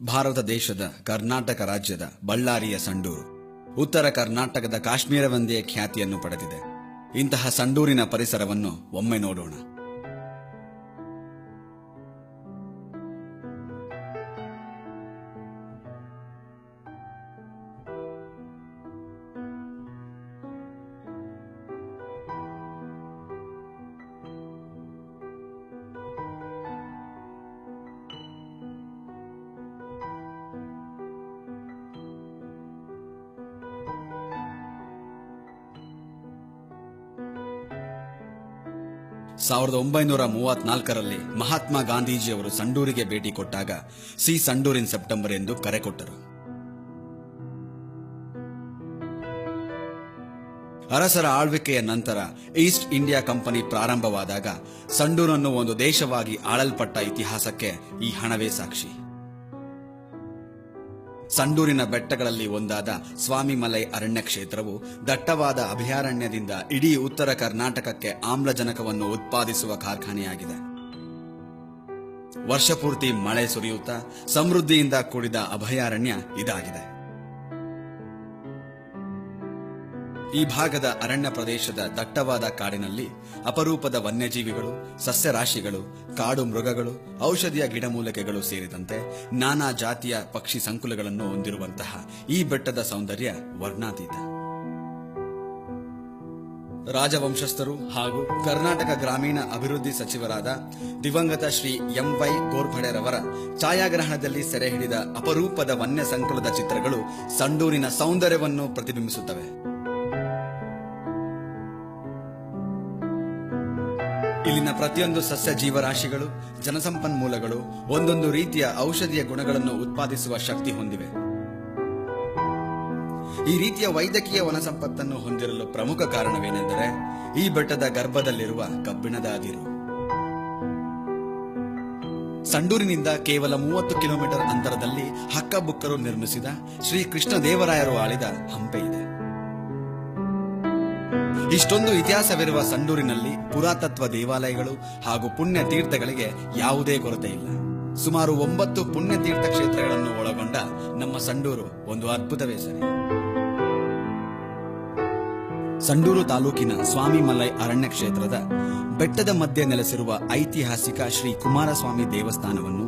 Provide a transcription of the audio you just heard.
ಭಾರತ ದೇಶದ ಕರ್ನಾಟಕ ರಾಜ್ಯದ ಬಳ್ಳಾರಿಯ ಸಂಡೂರು ಉತ್ತರ ಕರ್ನಾಟಕದ ಕಾಶ್ಮೀರವೆಂದೇ ಖ್ಯಾತಿಯನ್ನು ಪಡೆದಿದೆ. ಇಂತಹ ಸಂಡೂರಿನ ಪರಿಸರವನ್ನು ಒಮ್ಮೆ ನೋಡೋಣ. ಸಾವಿರದ 1934ರಲ್ಲಿ ಮಹಾತ್ಮ ಗಾಂಧೀಜಿಯವರು ಸಂಡೂರಿಗೆ ಭೇಟಿ ಕೊಟ್ಟಾಗ ಸಿ ಸಂಡೂರ್ ಇನ್ ಸೆಪ್ಟೆಂಬರ್ ಎಂದು ಕರೆ ಕೊಟ್ಟರು. ಅರಸರ ಆಳ್ವಿಕೆಯ ನಂತರ ಈಸ್ಟ್ ಇಂಡಿಯಾ ಕಂಪನಿ ಪ್ರಾರಂಭವಾದಾಗ ಸಂಡೂರನ್ನು ಒಂದು ದೇಶವಾಗಿ ಆಳಲ್ಪಟ್ಟ ಇತಿಹಾಸಕ್ಕೆ ಈ ಹಣವೇ ಸಾಕ್ಷಿ. ಸಂಡೂರಿನ ಬೆಟ್ಟಗಳಲ್ಲಿ ಒಂದಾದ ಸ್ವಾಮಿಮಲೈ ಅರಣ್ಯ ಕ್ಷೇತ್ರವು ದಟ್ಟವಾದ ಅಭಯಾರಣ್ಯದಿಂದ ಇಡೀ ಉತ್ತರ ಕರ್ನಾಟಕಕ್ಕೆ ಆಮ್ಲಜನಕವನ್ನು ಉತ್ಪಾದಿಸುವ ಕಾರ್ಖಾನೆಯಾಗಿದೆ. ವರ್ಷಪೂರ್ತಿ ಮಳೆ ಸುರಿಯುತ್ತಾ ಸಮೃದ್ಧಿಯಿಂದ ಕೂಡಿದ ಅಭಯಾರಣ್ಯ ಇದಾಗಿದೆ. ಈ ಭಾಗದ ಅರಣ್ಯ ಪ್ರದೇಶದ ದಟ್ಟವಾದ ಕಾಡಿನಲ್ಲಿ ಅಪರೂಪದ ವನ್ಯಜೀವಿಗಳು, ಸಸ್ಯರಾಶಿಗಳು, ಕಾಡು ಮೃಗಗಳು, ಔಷಧಿಯ ಗಿಡಮೂಲಿಕೆಗಳು ಸೇರಿದಂತೆ ನಾನಾ ಜಾತಿಯ ಪಕ್ಷಿ ಸಂಕುಲಗಳನ್ನು ಹೊಂದಿರುವಂತಹ ಈ ಬೆಟ್ಟದ ಸೌಂದರ್ಯ ವರ್ಣಾತೀತ. ರಾಜವಂಶಸ್ಥರು ಹಾಗೂ ಕರ್ನಾಟಕ ಗ್ರಾಮೀಣ ಅಭಿವೃದ್ಧಿ ಸಚಿವರಾದ ದಿವಂಗತ ಶ್ರೀ ಎಂ.ವೈ. ಗೋರ್ಪಡೆರವರ ಛಾಯಾಗ್ರಹಣದಲ್ಲಿ ಸೆರೆ ಹಿಡಿದ ಅಪರೂಪದ ವನ್ಯ ಸಂಕುಲದ ಚಿತ್ರಗಳು ಸಂಡೂರಿನ ಸೌಂದರ್ಯವನ್ನು ಪ್ರತಿಬಿಂಬಿಸುತ್ತವೆ. ಇಲ್ಲಿನ ಪ್ರತಿಯೊಂದು ಸಸ್ಯ ಜೀವರಾಶಿಗಳು, ಜನಸಂಪನ್ಮೂಲಗಳು ಒಂದೊಂದು ರೀತಿಯ ಔಷಧೀಯ ಗುಣಗಳನ್ನು ಉತ್ಪಾದಿಸುವ ಶಕ್ತಿ ಹೊಂದಿವೆ. ಈ ರೀತಿಯ ವೈದ್ಯಕೀಯ ವನ ಸಂಪತ್ತನ್ನು ಹೊಂದಿರಲು ಪ್ರಮುಖ ಕಾರಣವೇನೆಂದರೆ ಈ ಬೆಟ್ಟದ ಗರ್ಭದಲ್ಲಿರುವ ಕಬ್ಬಿಣದ ಅದಿರು. ಸಂಡೂರಿನಿಂದ ಕೇವಲ 30 ಕಿಲೋಮೀಟರ್ ಅಂತರದಲ್ಲಿ ಹಕ್ಕಬುಕ್ಕರು ನಿರ್ಮಿಸಿದ ಶ್ರೀ ಕೃಷ್ಣದೇವರಾಯರು ಆಳಿದ ಹಂಪೆ ಇದೆ. ಇಷ್ಟೊಂದು ಇತಿಹಾಸವಿರುವ ಸಂಡೂರಿನಲ್ಲಿ ಪುರಾತತ್ವ ದೇವಾಲಯಗಳು ಹಾಗೂ ಪುಣ್ಯ ತೀರ್ಥಗಳಿಗೆ ಯಾವುದೇ ಕೊರತೆ ಇಲ್ಲ. ಸುಮಾರು 9 ಪುಣ್ಯ ತೀರ್ಥ ಕ್ಷೇತ್ರಗಳನ್ನು ಒಳಗೊಂಡ ನಮ್ಮ ಸಂಡೂರು ಒಂದು ಅದ್ಭುತವೇ ಸರಿ. ಸಂಡೂರು ತಾಲೂಕಿನ ಸ್ವಾಮಿಮಲೈ ಅರಣ್ಯ ಕ್ಷೇತ್ರದ ಬೆಟ್ಟದ ಮಧ್ಯೆ ನೆಲೆಸಿರುವ ಐತಿಹಾಸಿಕ ಶ್ರೀ ಕುಮಾರಸ್ವಾಮಿ ದೇವಸ್ಥಾನವನ್ನು